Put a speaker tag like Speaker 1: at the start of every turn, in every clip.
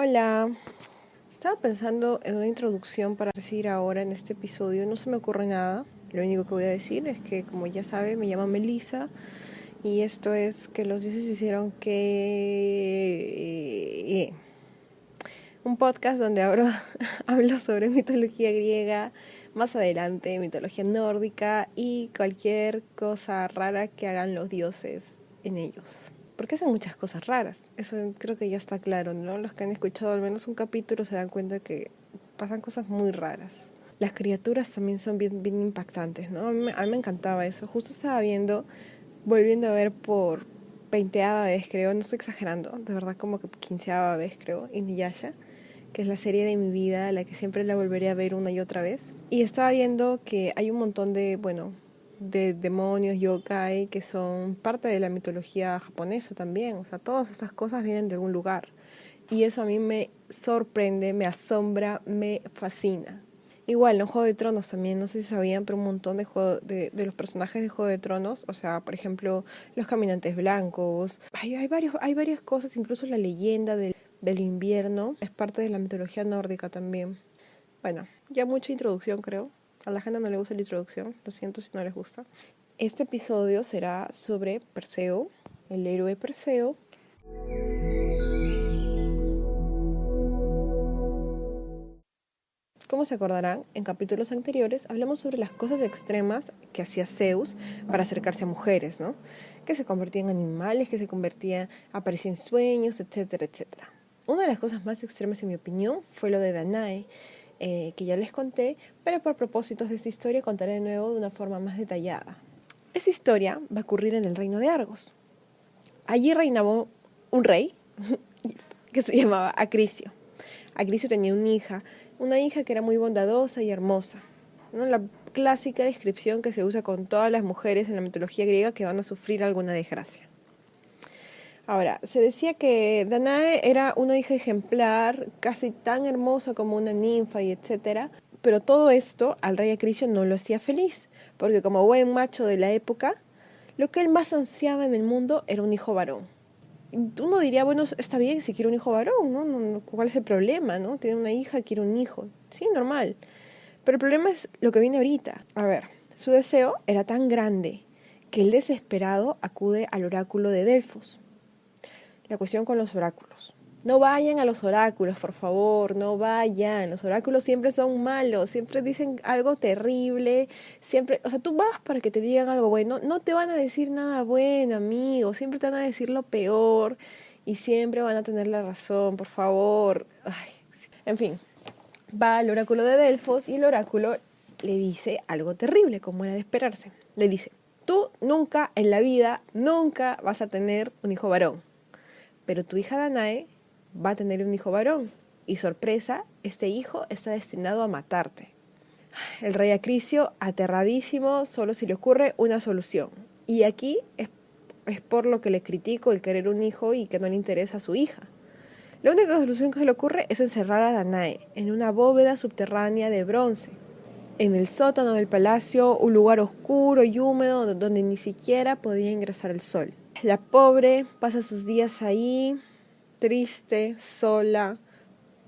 Speaker 1: Hola, estaba pensando en una introducción para decir ahora en este episodio. No se me ocurre nada. Lo único que voy a decir es que, como ya sabe, me llamo Melissa y esto es que los dioses hicieron que... un podcast donde hablo sobre mitología griega, más adelante mitología nórdica y cualquier cosa rara que hagan los dioses en ellos. Porque hacen muchas cosas raras. Eso creo que ya está claro, ¿no? Los que han escuchado al menos un capítulo se dan cuenta que pasan cosas muy raras. Las criaturas también son bien impactantes, ¿no? A mí me encantaba eso. Justo estaba volviendo a ver por 20ª vez, creo, no estoy exagerando, de verdad como que 15ª vez, creo, Inuyasha, que es la serie de mi vida, la que siempre la volveré a ver una y otra vez. Y estaba viendo que hay un montón de demonios, yokai, que son parte de la mitología japonesa también. O sea, todas estas cosas vienen de algún lugar. Y eso a mí me sorprende, me asombra, me fascina. Igual, en Juego de Tronos también, no sé si sabían, pero un montón de los personajes de Juego de Tronos, o sea, por ejemplo, los caminantes blancos, hay varias cosas, incluso la leyenda del invierno es parte de la mitología nórdica también. Bueno, ya mucha introducción creo. A la gente no le gusta la introducción, lo siento si no les gusta. Este episodio será sobre Perseo, el héroe Perseo. Como se acordarán, en capítulos anteriores hablamos sobre las cosas extremas que hacía Zeus para acercarse a mujeres, ¿no? Que se convertían en animales, que aparecía en sueños, etcétera, etcétera. Una de las cosas más extremas, en mi opinión, fue lo de Danae, que ya les conté, pero por propósitos de esta historia contaré de nuevo de una forma más detallada. Esta historia va a ocurrir en el reino de Argos. Allí reinaba un rey que se llamaba Acricio. Acricio tenía una hija que era muy bondadosa y hermosa, ¿no? La clásica descripción que se usa con todas las mujeres en la mitología griega que van a sufrir alguna desgracia. Ahora, se decía que Danae era una hija ejemplar, casi tan hermosa como una ninfa y etcétera, pero todo esto al rey Acricio no lo hacía feliz, porque como buen macho de la época, lo que él más ansiaba en el mundo era un hijo varón. Uno diría, bueno, está bien si quiere un hijo varón, ¿no? ¿Cuál es el problema, no? Tiene una hija, quiere un hijo. Sí, normal. Pero el problema es lo que viene ahorita. A ver, su deseo era tan grande que el desesperado acude al oráculo de Delfos. La cuestión con los oráculos. No vayan a los oráculos, por favor, no vayan. Los oráculos siempre son malos, siempre dicen algo terrible, siempre, o sea, tú vas para que te digan algo bueno, no te van a decir nada bueno, amigo, siempre te van a decir lo peor y siempre van a tener la razón, por favor. Ay. En fin, va al oráculo de Delfos y el oráculo le dice algo terrible, como era de esperarse. Le dice, tú nunca en la vida, nunca vas a tener un hijo varón, pero tu hija Danae va a tener un hijo varón. Y sorpresa, este hijo está destinado a matarte. El rey Acricio, aterradísimo, solo se le ocurre una solución. Y aquí es por lo que le critico el querer un hijo y que no le interesa a su hija. La única solución que se le ocurre es encerrar a Danae en una bóveda subterránea de bronce. En el sótano del palacio, un lugar oscuro y húmedo donde ni siquiera podía ingresar el sol. La pobre pasa sus días ahí, triste, sola,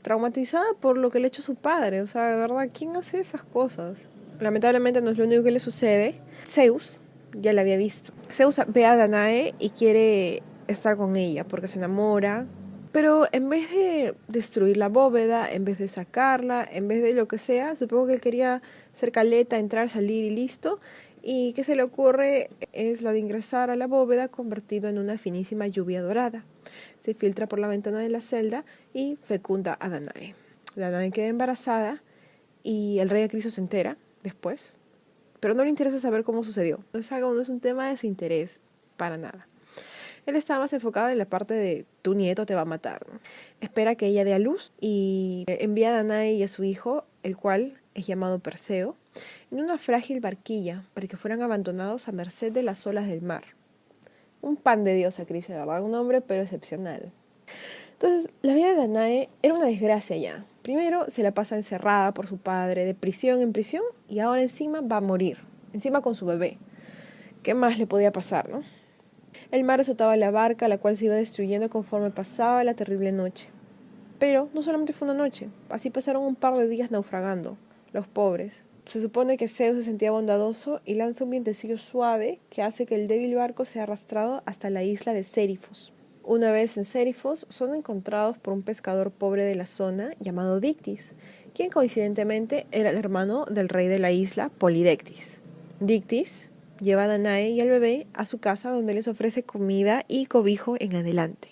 Speaker 1: traumatizada por lo que le ha hecho su padre. O sea, de verdad, ¿quién hace esas cosas? Lamentablemente no es lo único que le sucede. Zeus ya la había visto. Zeus ve a Danae y quiere estar con ella porque se enamora. Pero en vez de destruir la bóveda, en vez de sacarla, en vez de lo que sea, supongo que él quería ser caleta, entrar, salir y listo. Y que se le ocurre es la de ingresar a la bóveda convertido en una finísima lluvia dorada. Se filtra por la ventana de la celda y fecunda a Danae. Danae queda embarazada y el rey Acriso se entera después, pero no le interesa saber cómo sucedió. No es un tema de su interés, para nada. Él está más enfocado en la parte de tu nieto te va a matar, ¿no? Espera que ella dé a luz y envía a Danae y a su hijo, el cual es llamado Perseo, en una frágil barquilla para que fueran abandonados a merced de las olas del mar. Un pan de Dios Acricio, ¿verdad? Un hombre pero excepcional. Entonces, la vida de Danae era una desgracia ya. Primero se la pasa encerrada por su padre, de prisión en prisión, y ahora encima va a morir, encima con su bebé. ¿Qué más le podía pasar, no? El mar azotaba la barca, la cual se iba destruyendo conforme pasaba la terrible noche. Pero no solamente fue una noche, así pasaron un par de días naufragando, los pobres. Se supone que Zeus se sentía bondadoso y lanza un vientecillo suave que hace que el débil barco sea arrastrado hasta la isla de Sérifos. Una vez en Sérifos, son encontrados por un pescador pobre de la zona llamado Dictys, quien coincidentemente era el hermano del rey de la isla, Polidectes. Dictys lleva a Danae y al bebé a su casa donde les ofrece comida y cobijo en adelante.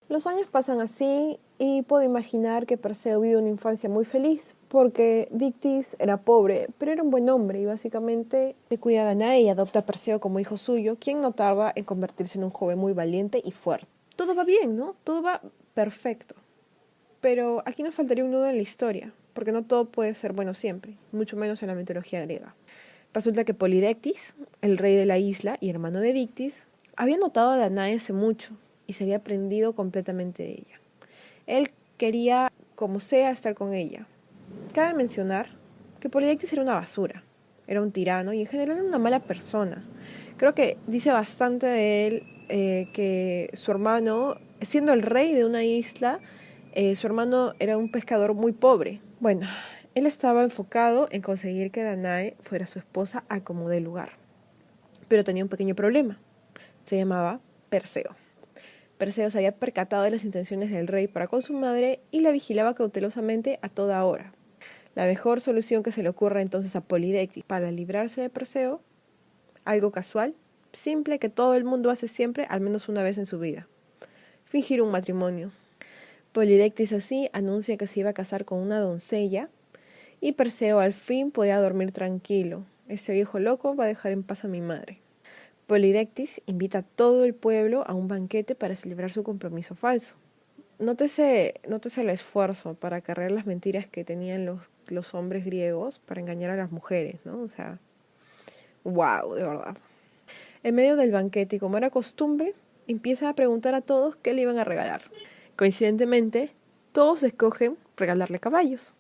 Speaker 1: Los años pasan así y puedo imaginar que Perseo vive una infancia muy feliz porque Dictys era pobre, pero era un buen hombre y básicamente se cuida de Danae y adopta a Perseo como hijo suyo, quien no tarda en convertirse en un joven muy valiente y fuerte. Todo va bien, ¿no? Todo va perfecto. Pero aquí nos faltaría un nudo en la historia, porque no todo puede ser bueno siempre, mucho menos en la mitología griega. Resulta que Polidectes, el rey de la isla y hermano de Dictys, había notado a Danae hace mucho y se había prendido completamente de ella. Él quería, como sea, estar con ella. Cabe mencionar que Polidectes era una basura, era un tirano y en general era una mala persona. Creo que dice bastante de él que su hermano, siendo el rey de una isla, su hermano era un pescador muy pobre. Bueno, él estaba enfocado en conseguir que Danae fuera su esposa a como dé lugar. Pero tenía un pequeño problema. Se llamaba Perseo. Perseo se había percatado de las intenciones del rey para con su madre y la vigilaba cautelosamente a toda hora. La mejor solución que se le ocurre entonces a Polidectes para librarse de Perseo, algo casual, simple que todo el mundo hace siempre al menos una vez en su vida: fingir un matrimonio. Polidectes así anuncia que se iba a casar con una doncella y Perseo al fin podía dormir tranquilo. Ese viejo loco va a dejar en paz a mi madre. Polidectes invita a todo el pueblo a un banquete para celebrar su compromiso falso. Nótese el esfuerzo para cargar las mentiras que tenían los hombres griegos para engañar a las mujeres, ¿no? O sea, wow, de verdad. En medio del banquete, y como era costumbre, empieza a preguntar a todos qué le iban a regalar. Coincidentemente, todos escogen regalarle caballos.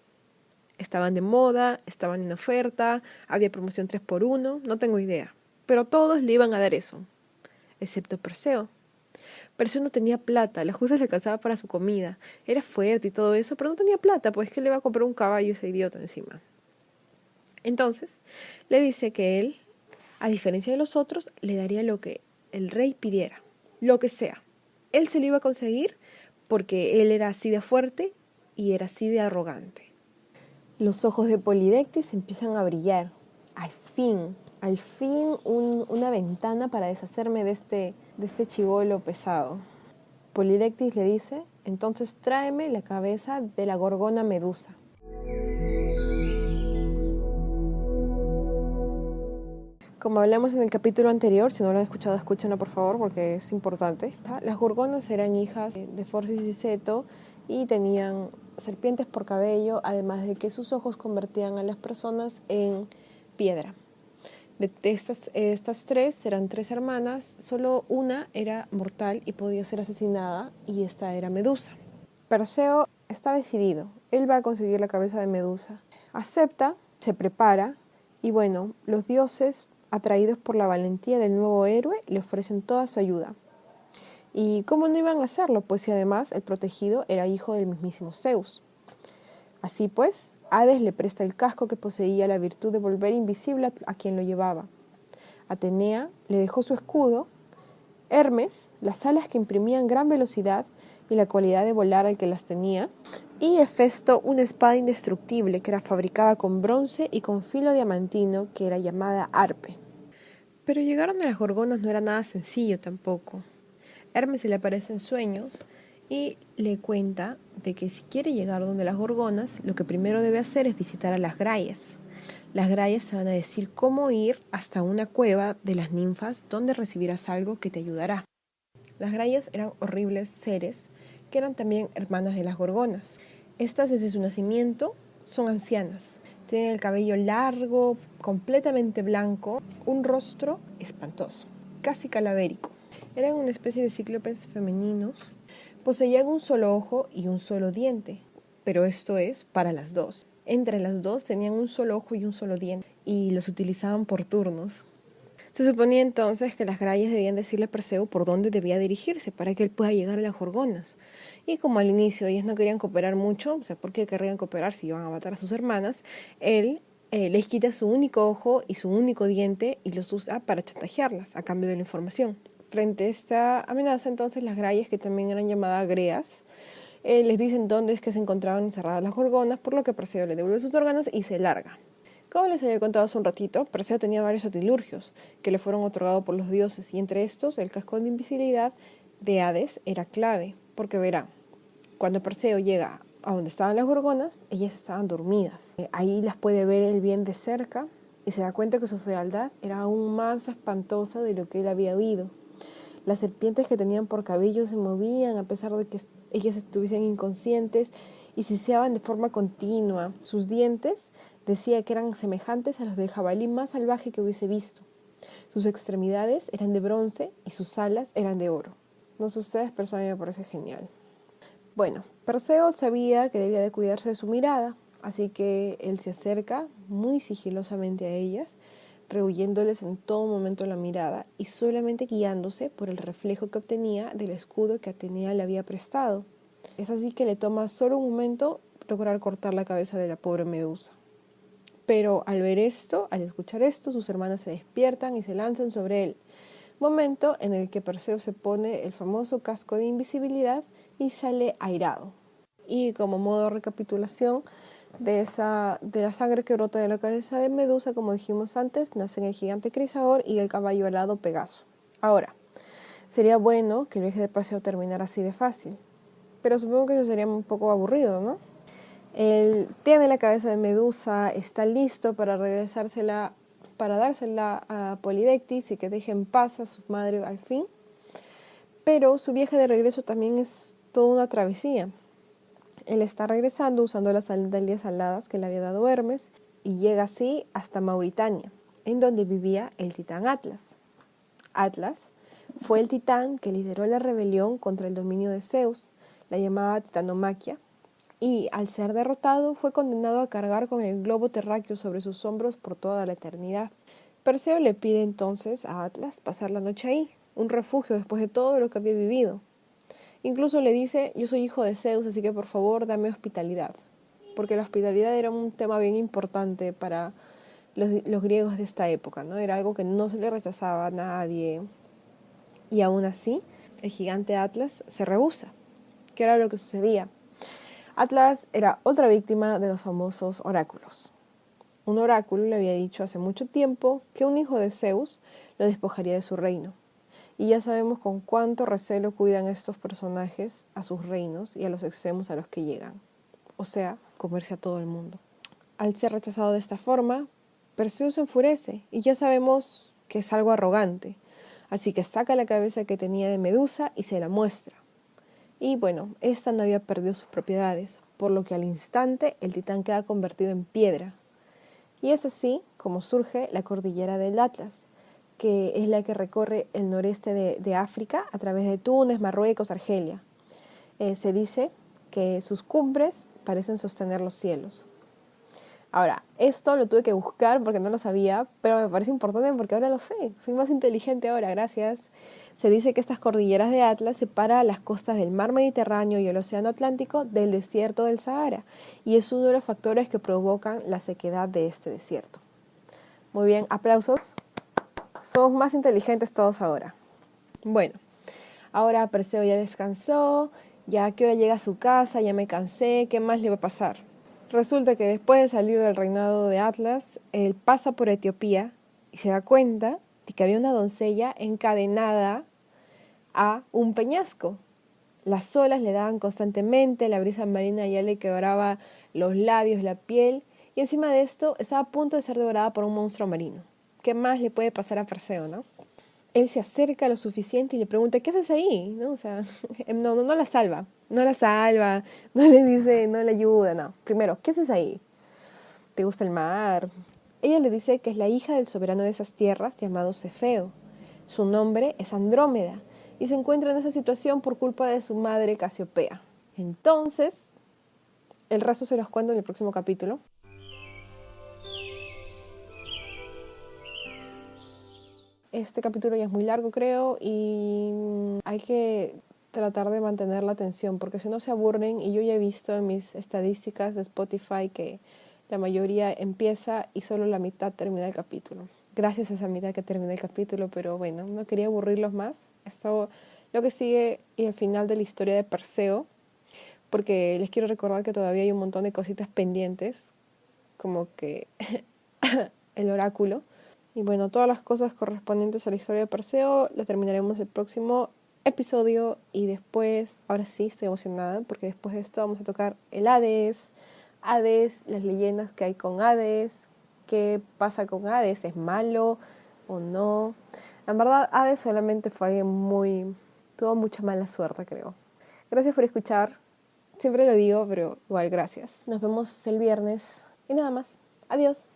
Speaker 1: Estaban de moda, estaban en oferta, había promoción 3x1, no tengo idea. Pero todos le iban a dar eso, excepto Perseo. Perseo no tenía plata, las justas le alcanzaba para su comida, era fuerte y todo eso, pero no tenía plata, pues que le iba a comprar un caballo ese idiota encima. Entonces, le dice que él, a diferencia de los otros, le daría lo que el rey pidiera, lo que sea. Él se lo iba a conseguir porque él era así de fuerte y era así de arrogante. Los ojos de Polidectes empiezan a brillar. Al fin una ventana para deshacerme de este chibolo pesado. Polidectes le dice: entonces tráeme la cabeza de la gorgona Medusa. Como hablamos en el capítulo anterior, si no lo han escuchado, escúchenlo por favor porque es importante. Las gorgonas eran hijas de Forcis y Ceto y tenían serpientes por cabello, además de que sus ojos convertían a las personas en piedra. De estas tres eran 3 hermanas, solo una era mortal y podía ser asesinada, y esta era Medusa. Perseo está decidido, él va a conseguir la cabeza de Medusa. Acepta, se prepara y bueno, los dioses, atraídos por la valentía del nuevo héroe, le ofrecen toda su ayuda. ¿Y cómo no iban a hacerlo? Pues si además el protegido era hijo del mismísimo Zeus. Así pues, Hades le presta el casco que poseía la virtud de volver invisible a quien lo llevaba. Atenea le dejó su escudo, Hermes las alas que imprimían gran velocidad y la cualidad de volar al que las tenía, y Hefesto una espada indestructible que era fabricada con bronce y con filo diamantino que era llamada arpe. Pero llegar a las gorgonas no era nada sencillo tampoco. Hermes se le aparece en sueños y le cuenta de que si quiere llegar donde las gorgonas, lo que primero debe hacer es visitar a las grayas. Las grayas te van a decir cómo ir hasta una cueva de las ninfas donde recibirás algo que te ayudará. Las grayas eran horribles seres que eran también hermanas de las gorgonas. Estas desde su nacimiento son ancianas. Tienen el cabello largo, completamente blanco, un rostro espantoso, casi calavérico. Eran una especie de cíclopes femeninos. Poseían un solo ojo y un solo diente, pero esto es para las dos. entre las dos tenían un solo ojo y un solo diente, y los utilizaban por turnos. Se suponía entonces que las grallas debían decirle a Perseo por dónde debía dirigirse para que él pueda llegar a las Gorgonas. Y como al inicio ellas no querían cooperar mucho, o sea, ¿por qué querrían cooperar si iban a matar a sus hermanas? Él les quita su único ojo y su único diente y los usa para chantajearlas a cambio de la información. Frente a esta amenaza, entonces, las grallas, que también eran llamadas greas, les dicen dónde es que se encontraban encerradas las Gorgonas, por lo que Perseo le devuelve sus órganos y se larga. Como les había contado hace un ratito, Perseo tenía varios artilurgios que le fueron otorgados por los dioses, y entre estos el casco de invisibilidad de Hades era clave, porque verá, cuando Perseo llega a donde estaban las Gorgonas, ellas estaban dormidas. Ahí las puede ver él bien de cerca y se da cuenta que su fealdad era aún más espantosa de lo que él había oído. Las serpientes que tenían por cabello se movían a pesar de que ellas estuviesen inconscientes y siseaban de forma continua. Sus dientes decía que eran semejantes a los del jabalí más salvaje que hubiese visto. Sus extremidades eran de bronce y sus alas eran de oro. No sé ustedes, pero eso a mí me parece genial. Bueno, Perseo sabía que debía de cuidarse de su mirada, así que él se acerca muy sigilosamente a ellas, rehuyéndoles en todo momento la mirada y solamente guiándose por el reflejo que obtenía del escudo que Atenea le había prestado. Es así que le toma solo un momento lograr cortar la cabeza de la pobre Medusa. Pero al ver esto, al escuchar esto, sus hermanas se despiertan y se lanzan sobre él, momento en el que Perseo se pone el famoso casco de invisibilidad y sale airado. Y como modo de recapitulación de la sangre que brota de la cabeza de Medusa, como dijimos antes, nacen el gigante Crisaor y el caballo alado Pegaso. Ahora, sería bueno que el viaje de Perseo terminara así de fácil, pero supongo que eso sería un poco aburrido, ¿no? Él tiene la cabeza de Medusa, está listo para regresársela, para dársela a Polidectes y que deje en paz a su madre al fin. Pero su viaje de regreso también es toda una travesía. Él está regresando usando las sandalias aladas que le había dado Hermes y llega así hasta Mauritania, en donde vivía el titán Atlas. Atlas fue el titán que lideró la rebelión contra el dominio de Zeus, la llamada Titanomaquia, y al ser derrotado fue condenado a cargar con el globo terráqueo sobre sus hombros por toda la eternidad. Perseo le pide entonces a Atlas pasar la noche ahí, un refugio después de todo lo que había vivido. Incluso le dice: yo soy hijo de Zeus, así que por favor dame hospitalidad, porque la hospitalidad era un tema bien importante para los griegos de esta época, ¿no? Era algo que no se le rechazaba a nadie, y aún así el gigante Atlas se rehúsa. ¿Qué era lo que sucedía? Atlas era otra víctima de los famosos oráculos. Un oráculo le había dicho hace mucho tiempo que un hijo de Zeus lo despojaría de su reino. Y ya sabemos con cuánto recelo cuidan estos personajes a sus reinos y a los extremos a los que llegan. O sea, comerse a todo el mundo. Al ser rechazado de esta forma, Perseo se enfurece y ya sabemos que es algo arrogante. Así que saca la cabeza que tenía de Medusa y se la muestra. Y bueno, esta no había perdido sus propiedades, por lo que al instante el titán queda convertido en piedra. Y es así como surge la cordillera del Atlas, que es la que recorre el noreste de África a través de Túnez, Marruecos, Argelia. Se dice que sus cumbres parecen sostener los cielos. Ahora, esto lo tuve que buscar porque no lo sabía, pero me parece importante porque ahora lo sé. Soy más inteligente ahora, gracias. Se dice que estas cordilleras de Atlas separan las costas del mar Mediterráneo y el océano Atlántico del desierto del Sahara, y es uno de los factores que provocan la sequedad de este desierto. Muy bien, aplausos. Somos más inteligentes todos ahora. Bueno, ahora Perseo ya descansó, ya a qué hora llega a su casa, ya me cansé, ¿qué más le va a pasar? Resulta que después de salir del reinado de Atlas, él pasa por Etiopía y se da cuenta de que había una doncella encadenada a un peñasco. Las olas le daban constantemente, la brisa marina ya le quebraba los labios, la piel, y encima de esto estaba a punto de ser devorada por un monstruo marino. ¿Qué más le puede pasar a Perseo, no? Él se acerca lo suficiente y le pregunta: ¿qué haces ahí? ¿No? O sea, no la salva, no le dice, no le ayuda, no. Primero, ¿qué haces ahí? ¿Te gusta el mar? Ella le dice que es la hija del soberano de esas tierras llamado Cefeo. Su nombre es Andrómeda y se encuentra en esa situación por culpa de su madre Casiopea. Entonces, el resto se los cuento en el próximo capítulo. Este capítulo ya es muy largo, creo, y hay que tratar de mantener la atención, porque si no se aburren, y yo ya he visto en mis estadísticas de Spotify que la mayoría empieza y solo la mitad termina el capítulo. Gracias a esa mitad que termina el capítulo, pero bueno, no quería aburrirlos más. Esto, lo que sigue y el final de la historia de Perseo, porque les quiero recordar que todavía hay un montón de cositas pendientes, como que el oráculo. Y bueno, todas las cosas correspondientes a la historia de Perseo la terminaremos el próximo episodio. Y después, ahora sí estoy emocionada porque después de esto vamos a tocar el Hades, las leyendas que hay con Hades, qué pasa con Hades, es malo o no. En verdad, Hades solamente fue alguien tuvo mucha mala suerte, creo. Gracias por escuchar. Siempre lo digo, pero igual gracias. Nos vemos el viernes. Y nada más. Adiós.